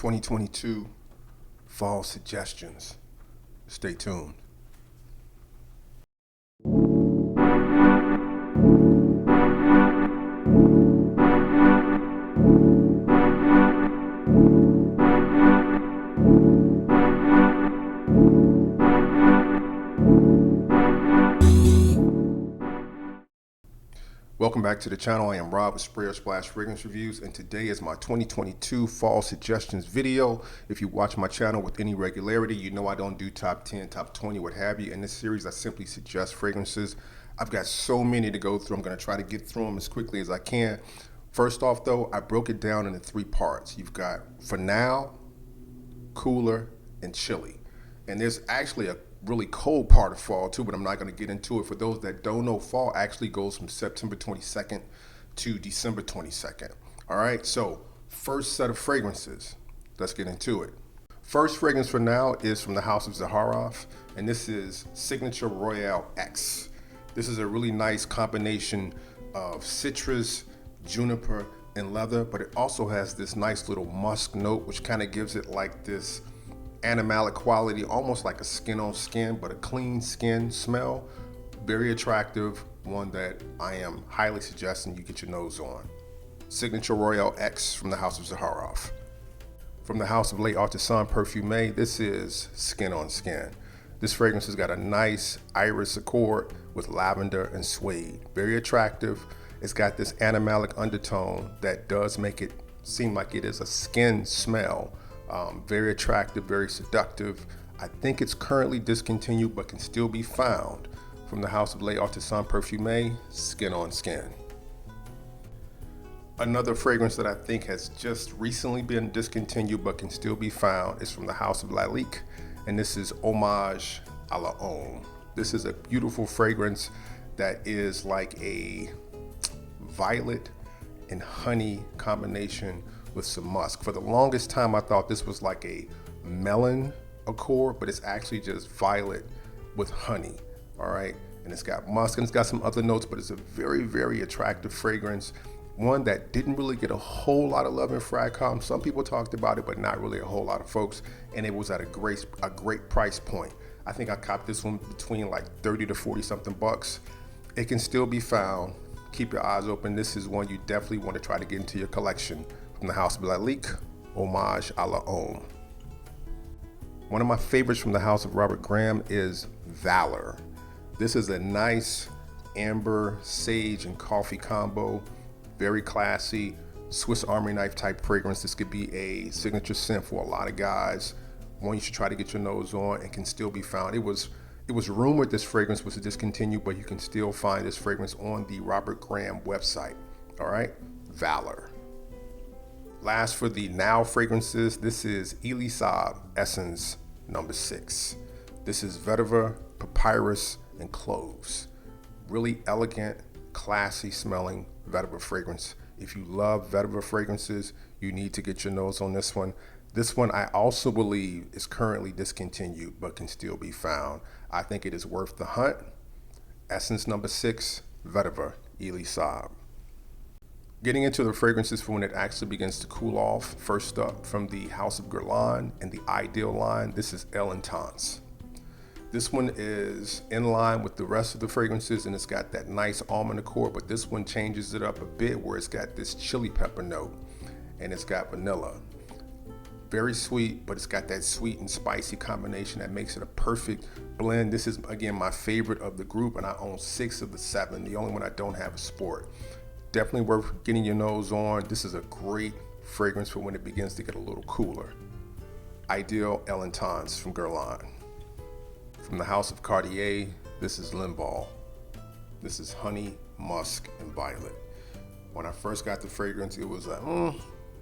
2022 fall suggestions. Stay tuned. Welcome back to the channel. I am Rob with Spray or Splash Fragrance Reviews, and today is my 2022 fall suggestions video. If you watch my channel with any regularity, you know I don't do top 10, top 20, what have you. In this series, I simply suggest fragrances. I've got so many to go through. I'm going to try to get through them as quickly as I can. First off, though, I broke it down into three parts. You've got for now, cooler, and chilly. And there's actually a really cold part of fall too, but I'm not going to get into it. For those that don't know, fall actually goes from September 22nd to December 22nd. All right, so first set of fragrances, let's get into it. First fragrance for now is from the house of Zaharoff, and this is Signature Royale X. This is a really nice combination of citrus, juniper, and leather, but it also has this nice little musk note, which kind of gives it like this animalic quality, almost like a skin on skin, but a clean skin smell. Very attractive, one that I am highly suggesting you get your nose on. Signature Royale X from the house of Zaharoff. From the house of Les Artisans Parfumés, this is Skin on Skin. This fragrance has got a nice iris accord with lavender and suede. Very attractive. It's got this animalic undertone that does make it seem like it is a skin smell. Very attractive, very seductive. I think it's currently discontinued, but can still be found. From the house of Les Artisans Parfumés, Skin on Skin. Another fragrance that I think has just recently been discontinued, but can still be found, is from the house of Lalique, and this is Hommage à l'Homme. This is a beautiful fragrance that is like a violet and honey combination with some musk. For the longest time, I thought this was like a melon accord, but it's actually just violet with honey. All right, and it's got musk and it's got some other notes, but it's a very, very attractive fragrance. One that didn't really get a whole lot of love in Fragcom. Some people talked about it, but not really a whole lot of folks. And it was at a great price point. I think I copped this one between like 30 to 40 something bucks. It can still be found. Keep your eyes open. This is one you definitely want to try to get into your collection. From the house of Lalique, Hommage à l'Homme. One of my favorites from the house of Robert Graham is Valour. This is a nice amber, sage, and coffee combo. Very classy, Swiss Army knife type fragrance. This could be a signature scent for a lot of guys. One you should try to get your nose on and can still be found. It was rumored this fragrance was discontinued, but you can still find this fragrance on the Robert Graham website. All right, Valour. Last for the now fragrances, this is Elisab Essence number 6. This is vetiver, papyrus, and cloves. Really elegant, classy smelling vetiver fragrance. If you love vetiver fragrances, you need to get your nose on this one. This one I also believe is currently discontinued, but can still be found. I think it is worth the hunt. Essence number 6, vetiver, Elisab. Getting into the fragrances for when it actually begins to cool off. First up, from the house of Guerlain and the Ideal line, this is El Intense. This one is in line with the rest of the fragrances, and it's got that nice almond accord, but this one changes it up a bit where it's got this chili pepper note and it's got vanilla. Very sweet, but it's got that sweet and spicy combination that makes it a perfect blend. This is, again, my favorite of the group, and I own 6 of the 7. The only one I don't have is Sport. Definitely worth getting your nose on. This is a great fragrance for when it begins to get a little cooler. Ideal El Intense from Guerlain. From the house of Cartier, this is Limbal. This is honey, musk, and violet. When I first got the fragrance, it was like,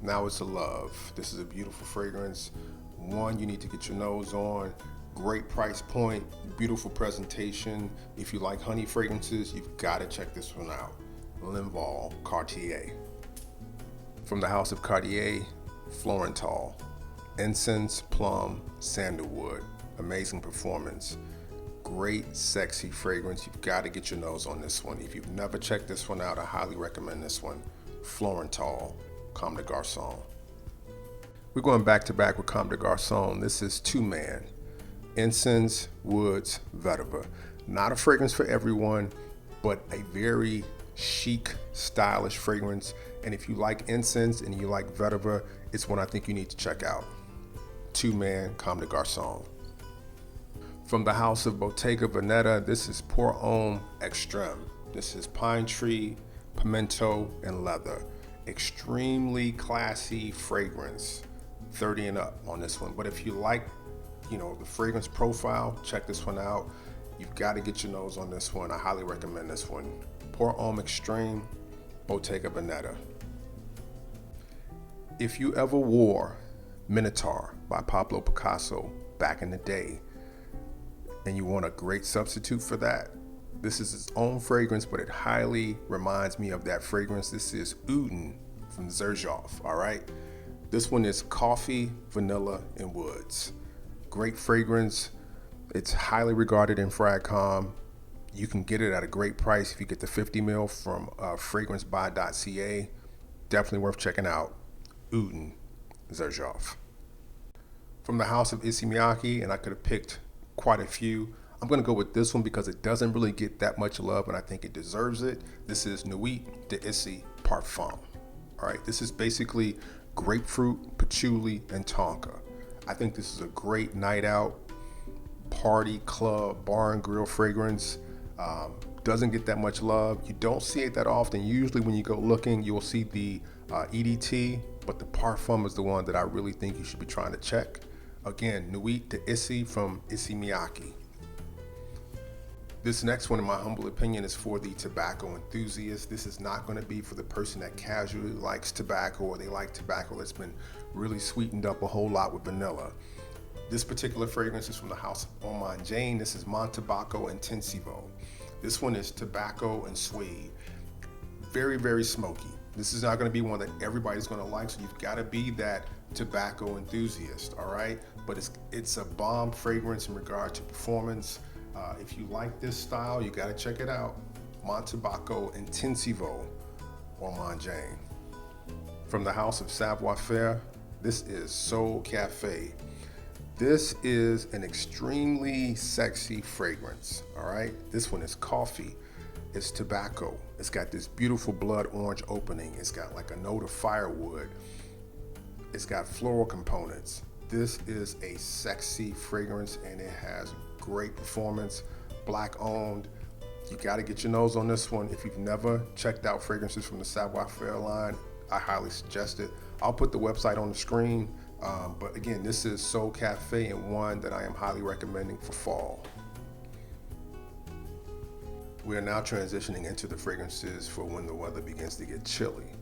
now it's a love. This is a beautiful fragrance. One you need to get your nose on. Great price point, beautiful presentation. If you like honey fragrances, you've got to check this one out. Limbal Cartier. From the house of Cartier, Florental. Incense, plum, sandalwood. Amazing performance. Great, sexy fragrance. You've got to get your nose on this one. If you've never checked this one out, I highly recommend this one. Florental, Comme de Garcons. We're going back to back with Comme de Garcons. This is Two Man, Incense, Woods, Vetiver. Not a fragrance for everyone, but a very chic, stylish fragrance. And if you like incense and you like vetiver, it's one I think you need to check out. Two Man, Comme de Garcons. From the house of Bottega Veneta, this is Pour Homme Extreme. This is pine tree, pimento, and leather. Extremely classy fragrance. 30 and up on this one. But if you like, the fragrance profile, check this one out. You've got to get your nose on this one. I highly recommend this one. Pour Homme Extreme, Bottega Veneta. If you ever wore Minotaur by Pablo Picasso back in the day, and you want a great substitute for that, this is its own fragrance, but it highly reminds me of that fragrance. This is Oud from Zaharoff, all right? This one is coffee, vanilla, and woods. Great fragrance. It's highly regarded in Fragcom. You can get it at a great price if you get the 50 mil from fragrancebuy.ca. Definitely worth checking out. Oud, Zaharoff. From the house of Issey Miyake, and I could have picked quite a few. I'm going to go with this one because it doesn't really get that much love, and I think it deserves it. This is Nuit de Issey Parfum. All right, this is basically grapefruit, patchouli, and tonka. I think this is a great night out, party, club, bar and grill fragrance. Doesn't get that much love. You don't see it that often. Usually when you go looking, you'll see the EDT, but the Parfum is the one that I really think you should be trying to check. Again, Nuit de Issey from Issey Miyake. This next one, in my humble opinion, is for the tobacco enthusiast. This is not going to be for the person that casually likes tobacco, or they like tobacco that's been really sweetened up a whole lot with vanilla. This particular fragrance is from the house of Oman Jane. This is Montebaco Intensivo. This one is tobacco and suede. Very, very smoky. This is not going to be one that everybody's going to like, so you've got to be that tobacco enthusiast, all right? But it's a bomb fragrance in regard to performance. If you like this style, you got to check it out. Montebaco Intensivo, Oman Jane. From the house of Savoir, Faire, this is Soul Cafe. This is an extremely sexy fragrance, all right? This one is coffee. It's tobacco. It's got this beautiful blood orange opening. It's got like a note of firewood. It's got floral components. This is a sexy fragrance, and it has great performance, black owned. You got to get your nose on this one. If you've never checked out fragrances from the Savoir Faire line, I highly suggest it. I'll put the website on the screen, but again, this is Soul Cafe, and one that I am highly recommending for fall. We are now transitioning into the fragrances for when the weather begins to get chilly.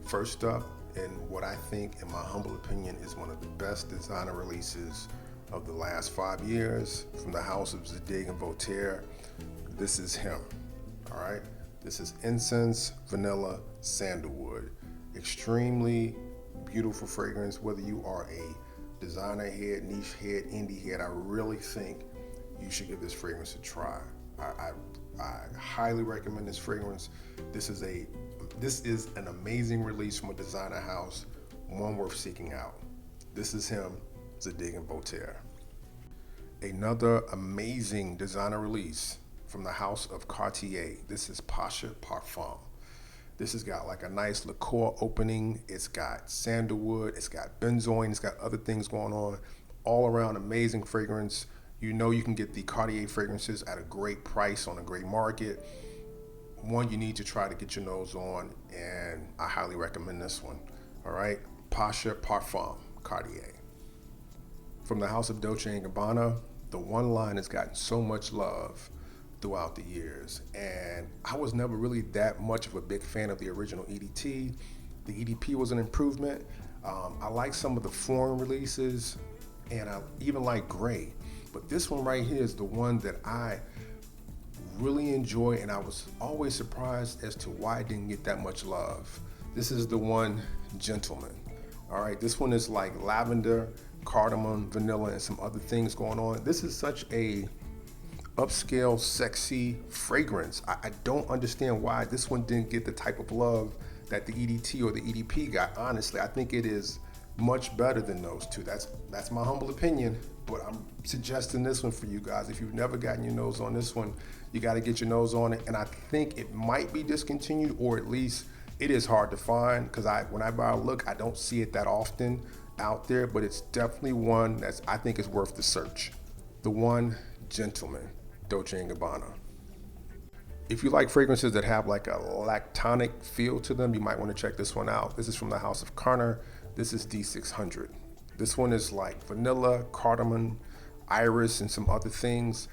First up, and what I think, in my humble opinion, is one of the best designer releases of the last 5 years, from the house of Zadig and Voltaire. This is him, all right? This is Incense, Vanilla, Sandalwood. Extremely beautiful fragrance. Whether you are a designer head, niche head, indie head, I really think you should give this fragrance a try. I highly recommend this fragrance. This is an amazing release from a designer house, one worth seeking out. This is him, Zadig and Voltaire. Another amazing designer release from the house of Cartier. This is Pasha Parfum. This has got like a nice liqueur opening. It's got sandalwood, it's got benzoin, it's got other things going on. All around amazing fragrance. You know you can get the Cartier fragrances at a great price on a great market. One you need to try to get your nose on, and I highly recommend this one. All right, Pasha Parfum, Cartier. From the house of Dolce & Gabbana, the one line has gotten so much love throughout the years, and I was never really that much of a big fan of the original EDT. The EDP was an improvement. I like some of the foreign releases, and I even like Gray, but this one right here is the one that I really enjoy, and I was always surprised as to why it didn't get that much love. This is the one, Gentleman. All right, this one is like lavender, cardamom, vanilla, and some other things going on. This is such a upscale, sexy fragrance. I don't understand why this one didn't get the type of love that the EDT or the EDP got. Honestly, I think it is much better than those two. That's my humble opinion, but I'm suggesting this one for you guys. If you've never gotten your nose on this one, you got to get your nose on it. And I think it might be discontinued, or at least it is hard to find, because whenever I look, I don't see it that often out there, but it's definitely one that's, I think, is worth the search. The One Gentleman, Dolce & Gabbana. If you like fragrances that have like a lactonic feel to them, you might want to check this one out. This is from the House of Cartier. This is D600. This one is like vanilla, cardamom, iris, and some other things.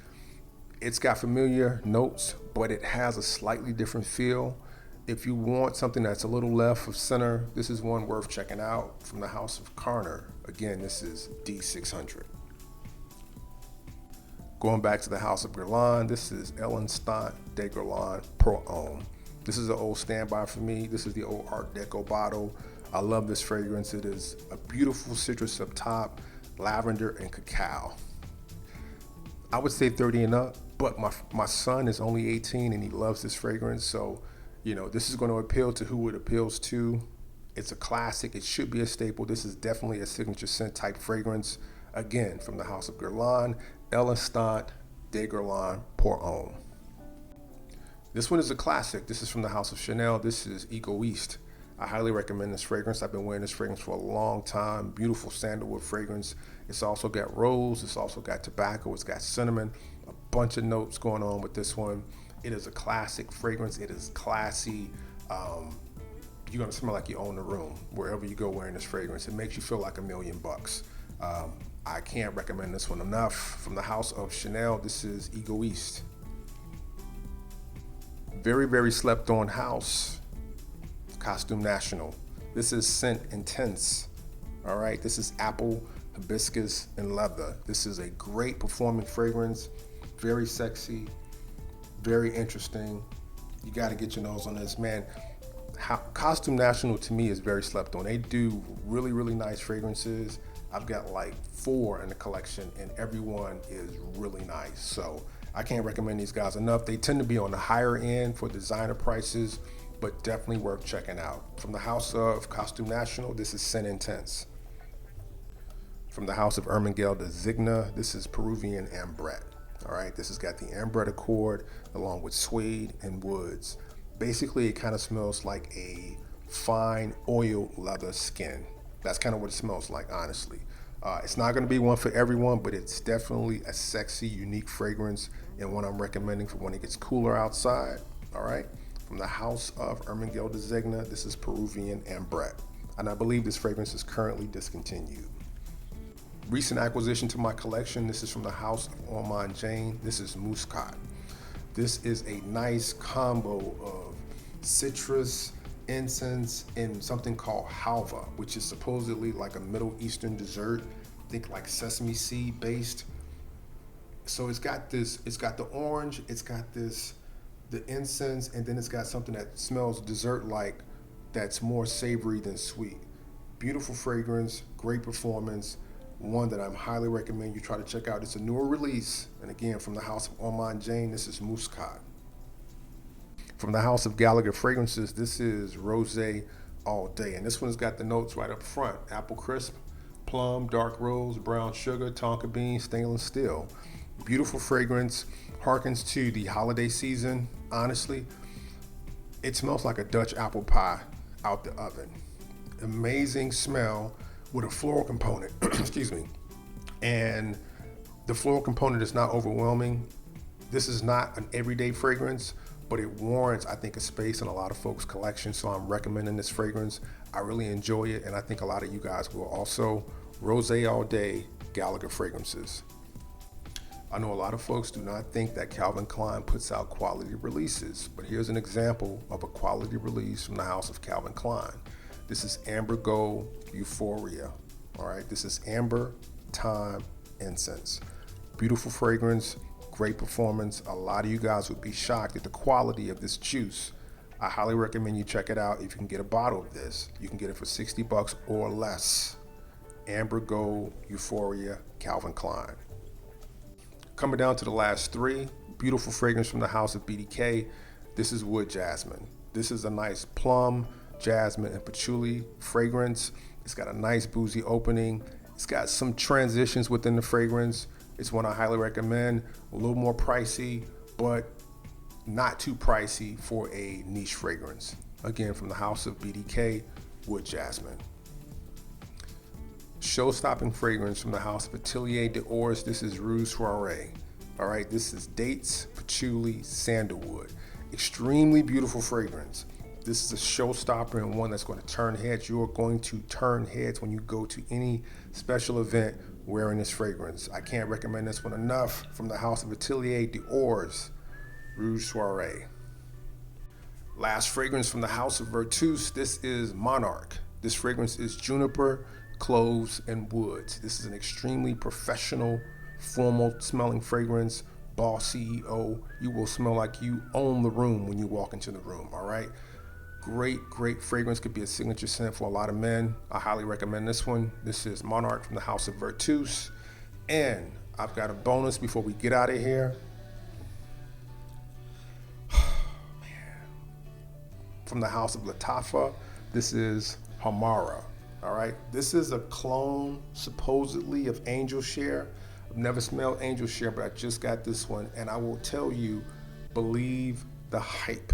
It's got familiar notes, but it has a slightly different feel. If you want something that's a little left of center, this is one worth checking out from the House of Cartier. Again, this is D600. Going back to the House of Guerlain, this is L'instant de Guerlain Pour Homme. This is an old standby for me. This is the old Art Deco bottle. I love this fragrance. It is a beautiful citrus up top, lavender and cacao. I would say 30 and up, but my son is only 18 and he loves this fragrance. So, this is going to appeal to who it appeals to. It's a classic. It should be a staple. This is definitely a signature scent type fragrance. Again, from the House of Guerlain, L'instant de Guerlain Pour Homme. This one is a classic. This is from the House of Chanel. This is Egoiste. I highly recommend this fragrance. I've been wearing this fragrance for a long time. Beautiful sandalwood fragrance. It's also got rose. It's also got tobacco. It's got cinnamon. A bunch of notes going on with this one. It is a classic fragrance. It is classy. You're gonna smell like you own the room wherever you go wearing this fragrance. It makes you feel like $1 million. I can't recommend this one enough. From the House of Chanel, this is Egoiste. Very, very slept on house, Costume National. This is Scent Intense. All right, this is apple, hibiscus, and leather. This is a great performing fragrance. Very sexy, very interesting. You got to get your nose on this, man. Costume National to me is very slept on. They do really, really nice fragrances. I've got like 4 in the collection and everyone is really nice. So I can't recommend these guys enough. They tend to be on the higher end for designer prices, but definitely worth checking out. From the House of Costume National, this is Scent Intense. From the House of Ermengarde de Zigna, this is Peruvian Ambrette. All right, this has got the Ambrette Accord along with suede and woods. Basically, it kind of smells like a fine oil leather skin. That's kind of what it smells like, honestly. It's not going to be one for everyone, but it's definitely a sexy, unique fragrance and one I'm recommending for when it gets cooler outside. All right. From the House of Ermengarde de Zigna, this is Peruvian Ambrette. And I believe this fragrance is currently discontinued. Recent acquisition to my collection, this is from the House of Ormond Jane. This is Muscat. This is a nice combo of citrus, incense, and something called halva, which is supposedly like a Middle Eastern dessert. Think like sesame seed based. So it's got the orange, it's got the incense, and then it's got something that smells dessert-like that's more savory than sweet. Beautiful fragrance, great performance, one that I'm highly recommend you try to check out. It's a newer release, and again, from the House of Ormond Jane, this is Muscat. From the House of Gallagher Fragrances, this is Rosé All Day, and this one's got the notes right up front: apple crisp, plum, dark rose, brown sugar, tonka bean, stainless steel. Beautiful fragrance, harkens to the holiday season. Honestly, it smells like a Dutch apple pie out the oven. Amazing smell with a floral component, excuse me. And the floral component is not overwhelming. This is not an everyday fragrance, but it warrants, I think, a space in a lot of folks' collections. So I'm recommending this fragrance. I really enjoy it, and I think a lot of you guys will also. Rosé All Day, Gallagher Fragrances. I know a lot of folks do not think that Calvin Klein puts out quality releases, but here's an example of a quality release from the House of Calvin Klein. This is Amber Gold Euphoria. All right, this is Amber Time Incense. Beautiful fragrance, great performance. A lot of you guys would be shocked at the quality of this juice. I highly recommend you check it out. If you can get a bottle of this, you can get it for $60 or less. Amber Gold Euphoria, Calvin Klein. Coming down to the last 3, beautiful fragrance from the House of BDK. This is Wood Jasmine. This is a nice plum, jasmine, and patchouli fragrance. It's got a nice boozy opening. It's got some transitions within the fragrance. It's one I highly recommend. A little more pricey, but not too pricey for a niche fragrance. Again, from the house of BDK, Wood Jasmine. Show-stopping fragrance from the house of Atelier d'Ors. This is Rouge Soirée. All right, this is dates, patchouli, sandalwood. Extremely beautiful fragrance. This is a showstopper and one that's going to turn heads. You are going to turn heads when you go to any special event wearing this fragrance. I can't recommend this one enough. From the house of Atelier d'Ors, Rouge Soirée. Last fragrance from the house of Virtus. This is Monarch. This fragrance is juniper, cloves, and woods. This is an extremely professional, formal smelling fragrance. Boss CEO, you will smell like you own the room when you walk into the room, all right? Great fragrance. Could be a signature scent for a lot of men. I highly recommend this one. This is Monarch from the house of Virtus. And I've got a bonus before we get out of here. From the house of Latafa, this is Hamara. All right, this is a clone supposedly of Angel Share. I've never smelled Angel Share, but I just got this one, and I will tell you, believe the hype.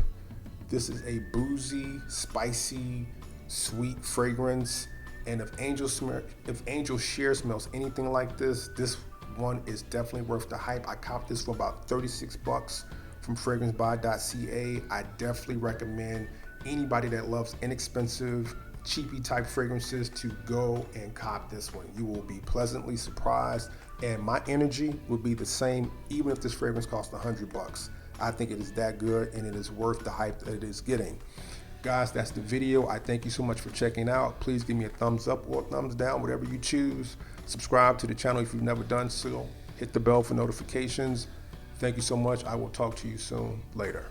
This is a boozy, spicy, sweet fragrance, and if Angel Share smells anything like this, this one is definitely worth the hype. I copped this for about 36 bucks from fragrancebuy.ca. I definitely recommend anybody that loves inexpensive, cheapy type fragrances to go and cop this one. You will be pleasantly surprised, and my energy will be the same even if this fragrance costs 100 bucks. I think it is that good, and it is worth the hype that it is getting. Guys, that's the video. I thank you so much for checking out. Please give me a thumbs up or a thumbs down, whatever you choose. Subscribe to the channel if you've never done so. Hit the bell for notifications. Thank you so much. I will talk to you soon. Later.